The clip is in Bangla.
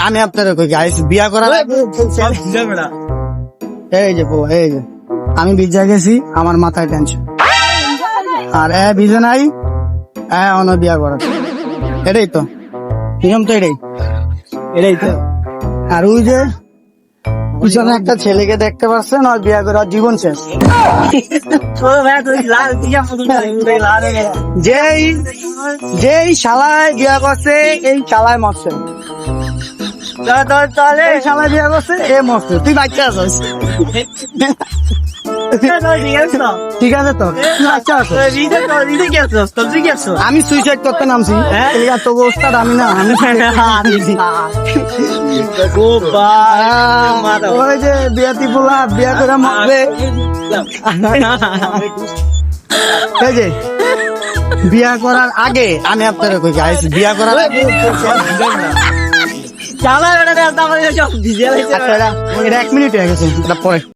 আমি আপনারা কই গাইস বিয়া করার আগে এই যে বউ, এই যে আমি বিজা গেছি, আমার মাথায় টেনশন, আর বিজে নাই অন বিয়া করা, এটাই তো নিয়ম, তো এটাই তো। আর ওই যে পিছনে একটা ছেলেকে দেখতে পাচ্ছেন, আর বিয়া করার জীবন শেষ। যেই শালায় বিয়া করছে এই শালায় মরছে, এই শালায় বিয়া করছে এ মরছে, তুই বাচ্চা আছিস, ঠিক আছে তো, তুই বাচ্চা আছিস। আমি সুইসাইড করতে নামছি, এত অবস্থা আমি না, ওই যে বিয়াতি পোলা বিয়া করে মরবে, এই যে বিয়া করার আগে আমি আপনারা কই গাইস বিয়া করার আগে এটা 1 মিনিট হয়ে গেছে, এটা পরে।